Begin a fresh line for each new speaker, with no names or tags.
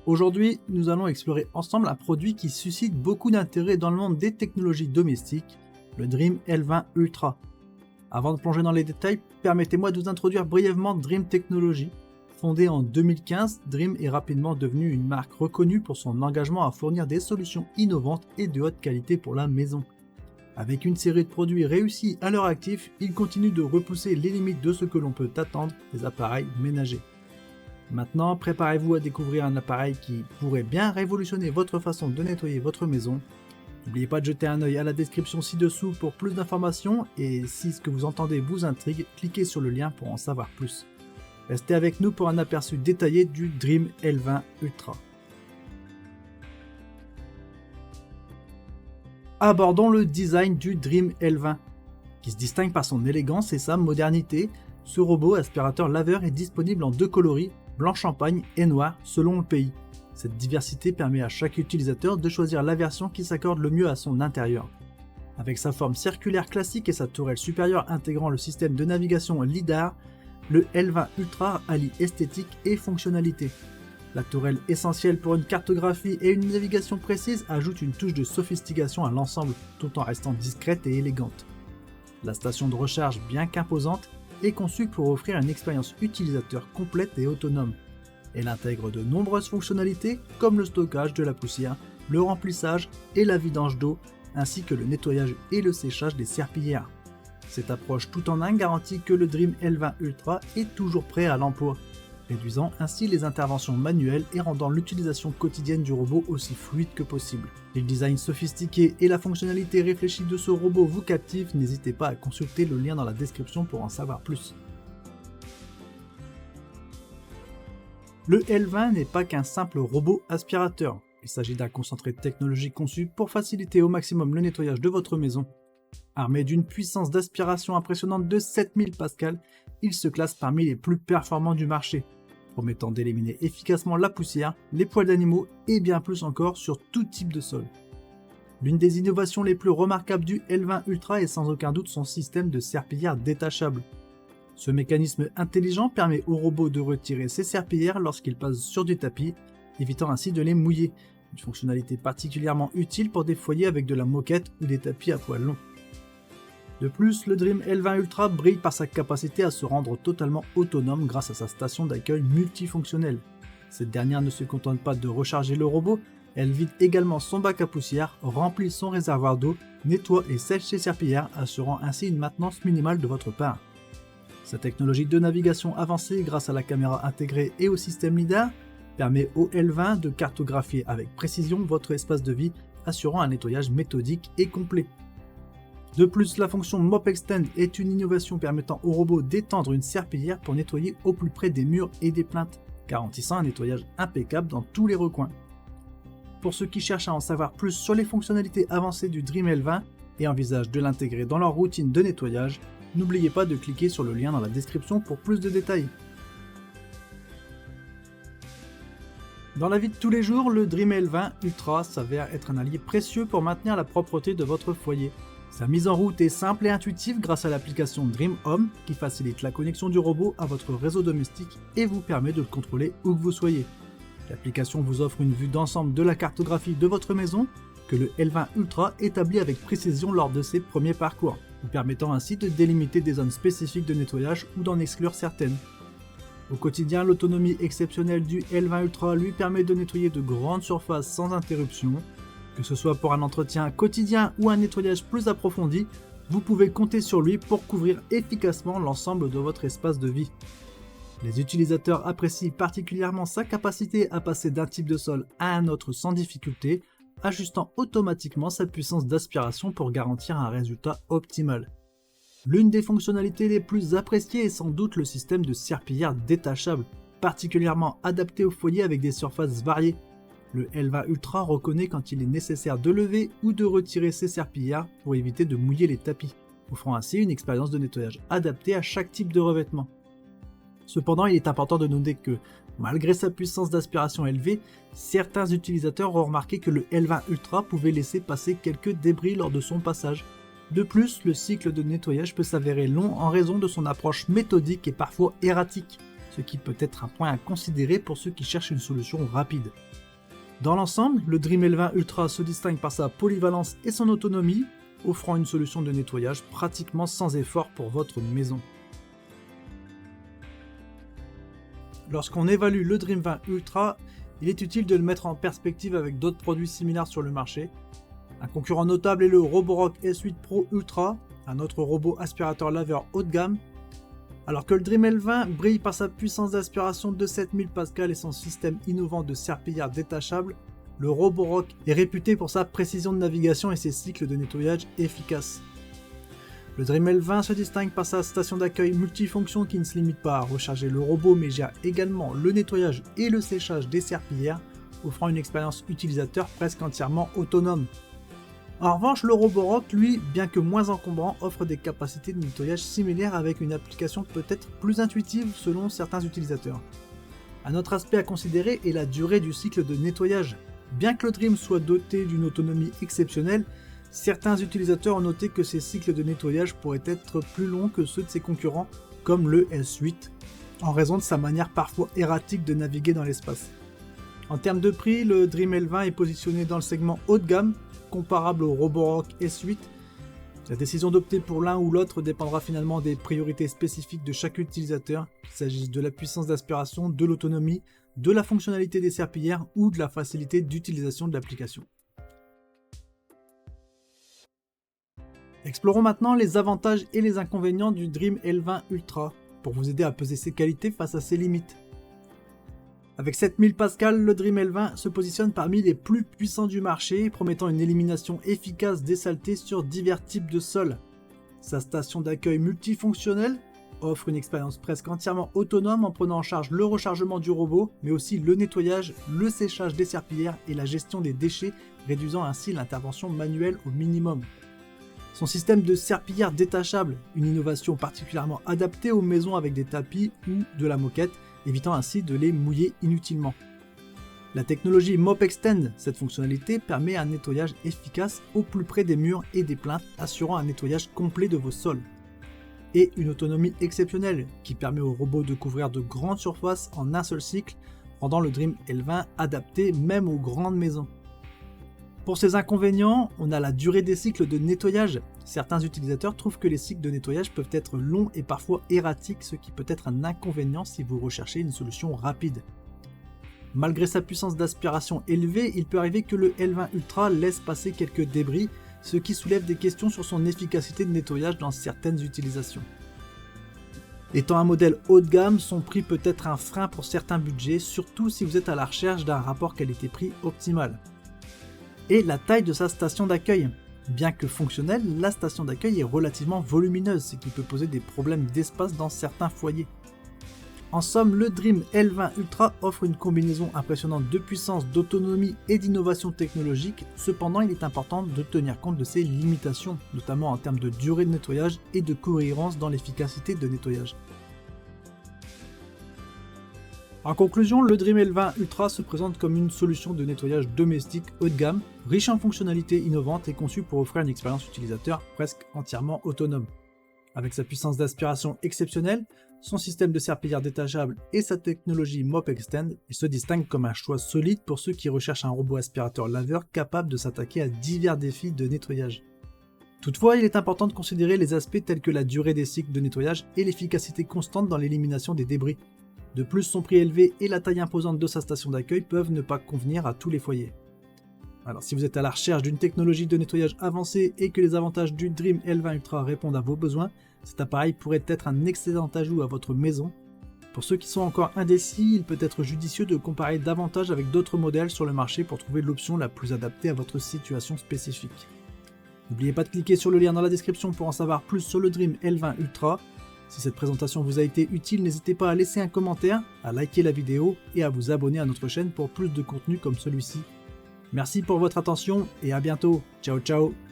Aujourd'hui, nous allons explorer ensemble un produit qui suscite beaucoup d'intérêt dans le monde des technologies domestiques, le Dream L20 Ultra. Avant de plonger dans les détails, permettez-moi de vous introduire brièvement Dream Technologies. Fondée en 2015, Dream est rapidement devenue une marque reconnue pour son engagement à fournir des solutions innovantes et de haute qualité pour la maison. Avec une série de produits réussis à leur actif, il continue de repousser les limites de ce que l'on peut attendre des appareils ménagers. Maintenant, préparez-vous à découvrir un appareil qui pourrait bien révolutionner votre façon de nettoyer votre maison. N'oubliez pas de jeter un œil à la description ci-dessous pour plus d'informations et si ce que vous entendez vous intrigue, cliquez sur le lien pour en savoir plus. Restez avec nous pour un aperçu détaillé du Dream L20 Ultra. Abordons le design du Dream L20. Qui se distingue par son élégance et sa modernité, ce robot aspirateur laveur est disponible en deux coloris, blanc champagne et noir selon le pays. Cette diversité permet à chaque utilisateur de choisir la version qui s'accorde le mieux à son intérieur. Avec sa forme circulaire classique et sa tourelle supérieure intégrant le système de navigation LiDAR, le L20 Ultra allie esthétique et fonctionnalité. La tourelle essentielle pour une cartographie et une navigation précise ajoute une touche de sophistication à l'ensemble tout en restant discrète et élégante. La station de recharge, bien qu'imposante, est conçue pour offrir une expérience utilisateur complète et autonome. Elle intègre de nombreuses fonctionnalités comme le stockage de la poussière, le remplissage et la vidange d'eau, ainsi que le nettoyage et le séchage des serpillières. Cette approche tout en un garantit que le Dream L20 Ultra est toujours prêt à l'emploi, réduisant ainsi les interventions manuelles et rendant l'utilisation quotidienne du robot aussi fluide que possible. Si le design sophistiqué et la fonctionnalité réfléchie de ce robot vous captivent, n'hésitez pas à consulter le lien dans la description pour en savoir plus. Le L20 n'est pas qu'un simple robot aspirateur, il s'agit d'un concentré de technologie conçu pour faciliter au maximum le nettoyage de votre maison. Armé d'une puissance d'aspiration impressionnante de 7000 Pascal, il se classe parmi les plus performants du marché, promettant d'éliminer efficacement la poussière, les poils d'animaux et bien plus encore sur tout type de sol. L'une des innovations les plus remarquables du L20 Ultra est sans aucun doute son système de serpillière détachable. Ce mécanisme intelligent permet au robot de retirer ses serpillières lorsqu'il passe sur du tapis, évitant ainsi de les mouiller, une fonctionnalité particulièrement utile pour des foyers avec de la moquette ou des tapis à poils longs. De plus, le Dream L20 Ultra brille par sa capacité à se rendre totalement autonome grâce à sa station d'accueil multifonctionnelle. Cette dernière ne se contente pas de recharger le robot, elle vide également son bac à poussière, remplit son réservoir d'eau, nettoie et sèche ses serpillières, assurant ainsi une maintenance minimale de votre part. Sa technologie de navigation avancée grâce à la caméra intégrée et au système LiDAR permet au L20 de cartographier avec précision votre espace de vie, assurant un nettoyage méthodique et complet. De plus, la fonction Mop Extend est une innovation permettant au robot d'étendre une serpillière pour nettoyer au plus près des murs et des plinthes, garantissant un nettoyage impeccable dans tous les recoins. Pour ceux qui cherchent à en savoir plus sur les fonctionnalités avancées du Dream L20 et envisagent de l'intégrer dans leur routine de nettoyage, n'oubliez pas de cliquer sur le lien dans la description pour plus de détails. Dans la vie de tous les jours, le Dream L20 Ultra s'avère être un allié précieux pour maintenir la propreté de votre foyer. Sa mise en route est simple et intuitive grâce à l'application Dream Home qui facilite la connexion du robot à votre réseau domestique et vous permet de le contrôler où que vous soyez. L'application vous offre une vue d'ensemble de la cartographie de votre maison que le L20 Ultra établit avec précision lors de ses premiers parcours, vous permettant ainsi de délimiter des zones spécifiques de nettoyage ou d'en exclure certaines. Au quotidien, l'autonomie exceptionnelle du L20 Ultra lui permet de nettoyer de grandes surfaces sans interruption. Que ce soit pour un entretien quotidien ou un nettoyage plus approfondi, vous pouvez compter sur lui pour couvrir efficacement l'ensemble de votre espace de vie. Les utilisateurs apprécient particulièrement sa capacité à passer d'un type de sol à un autre sans difficulté, ajustant automatiquement sa puissance d'aspiration pour garantir un résultat optimal. L'une des fonctionnalités les plus appréciées est sans doute le système de serpillière détachable, particulièrement adapté aux foyers avec des surfaces variées. Le L20 Ultra reconnaît quand il est nécessaire de lever ou de retirer ses serpillières pour éviter de mouiller les tapis, offrant ainsi une expérience de nettoyage adaptée à chaque type de revêtement. Cependant, il est important de noter que, malgré sa puissance d'aspiration élevée, certains utilisateurs ont remarqué que le L20 Ultra pouvait laisser passer quelques débris lors de son passage. De plus, le cycle de nettoyage peut s'avérer long en raison de son approche méthodique et parfois erratique, ce qui peut être un point à considérer pour ceux qui cherchent une solution rapide. Dans l'ensemble, le Dream L20 Ultra se distingue par sa polyvalence et son autonomie, offrant une solution de nettoyage pratiquement sans effort pour votre maison. Lorsqu'on évalue le Dream 20 Ultra, il est utile de le mettre en perspective avec d'autres produits similaires sur le marché. Un concurrent notable est le Roborock S8 Pro Ultra, un autre robot aspirateur laveur haut de gamme. Alors que le Dream L20 brille par sa puissance d'aspiration de 7000 Pascal et son système innovant de serpillière détachable, le Roborock est réputé pour sa précision de navigation et ses cycles de nettoyage efficaces. Le Dream L20 se distingue par sa station d'accueil multifonction qui ne se limite pas à recharger le robot mais gère également le nettoyage et le séchage des serpillières, offrant une expérience utilisateur presque entièrement autonome. En revanche, le Roborock, lui, bien que moins encombrant, offre des capacités de nettoyage similaires avec une application peut-être plus intuitive selon certains utilisateurs. Un autre aspect à considérer est la durée du cycle de nettoyage. Bien que le Dream soit doté d'une autonomie exceptionnelle, certains utilisateurs ont noté que ces cycles de nettoyage pourraient être plus longs que ceux de ses concurrents, comme le S8, en raison de sa manière parfois erratique de naviguer dans l'espace. En termes de prix, le Dream L20 est positionné dans le segment haut de gamme, comparable au Roborock S8. La décision d'opter pour l'un ou l'autre dépendra finalement des priorités spécifiques de chaque utilisateur, qu'il s'agisse de la puissance d'aspiration, de l'autonomie, de la fonctionnalité des serpillières ou de la facilité d'utilisation de l'application. Explorons maintenant les avantages et les inconvénients du Dream L20 Ultra, pour vous aider à peser ses qualités face à ses limites. Avec 7000 Pascal, le Dream L20 se positionne parmi les plus puissants du marché, promettant une élimination efficace des saletés sur divers types de sols. Sa station d'accueil multifonctionnelle offre une expérience presque entièrement autonome en prenant en charge le rechargement du robot, mais aussi le nettoyage, le séchage des serpillières et la gestion des déchets, réduisant ainsi l'intervention manuelle au minimum. Son système de serpillière détachable, une innovation particulièrement adaptée aux maisons avec des tapis ou de la moquette, évitant ainsi de les mouiller inutilement. La technologie Mop Extend, cette fonctionnalité permet un nettoyage efficace au plus près des murs et des plinthes, assurant un nettoyage complet de vos sols. Et une autonomie exceptionnelle qui permet au robot de couvrir de grandes surfaces en un seul cycle, rendant le Dream L20 adapté même aux grandes maisons. Pour ces inconvénients, on a la durée des cycles de nettoyage. Certains utilisateurs trouvent que les cycles de nettoyage peuvent être longs et parfois erratiques, ce qui peut être un inconvénient si vous recherchez une solution rapide. Malgré sa puissance d'aspiration élevée, il peut arriver que le L20 Ultra laisse passer quelques débris, ce qui soulève des questions sur son efficacité de nettoyage dans certaines utilisations. Étant un modèle haut de gamme, son prix peut être un frein pour certains budgets, surtout si vous êtes à la recherche d'un rapport qualité-prix optimal. Et la taille de sa station d'accueil. Bien que fonctionnelle, la station d'accueil est relativement volumineuse, ce qui peut poser des problèmes d'espace dans certains foyers. En somme, le Dream L20 Ultra offre une combinaison impressionnante de puissance, d'autonomie et d'innovation technologique, cependant il est important de tenir compte de ses limitations, notamment en termes de durée de nettoyage et de cohérence dans l'efficacité de nettoyage. En conclusion, le Dream L20 Ultra se présente comme une solution de nettoyage domestique haut de gamme, riche en fonctionnalités innovantes et conçue pour offrir une expérience utilisateur presque entièrement autonome. Avec sa puissance d'aspiration exceptionnelle, son système de serpillière détachable et sa technologie Mop Extend, il se distingue comme un choix solide pour ceux qui recherchent un robot aspirateur laveur capable de s'attaquer à divers défis de nettoyage. Toutefois, il est important de considérer les aspects tels que la durée des cycles de nettoyage et l'efficacité constante dans l'élimination des débris. De plus, son prix élevé et la taille imposante de sa station d'accueil peuvent ne pas convenir à tous les foyers. Alors si vous êtes à la recherche d'une technologie de nettoyage avancée et que les avantages du Dream L20 Ultra répondent à vos besoins, cet appareil pourrait être un excellent ajout à votre maison. Pour ceux qui sont encore indécis, il peut être judicieux de comparer davantage avec d'autres modèles sur le marché pour trouver l'option la plus adaptée à votre situation spécifique. N'oubliez pas de cliquer sur le lien dans la description pour en savoir plus sur le Dream L20 Ultra. Si cette présentation vous a été utile, n'hésitez pas à laisser un commentaire, à liker la vidéo et à vous abonner à notre chaîne pour plus de contenu comme celui-ci. Merci pour votre attention et à bientôt. Ciao ciao.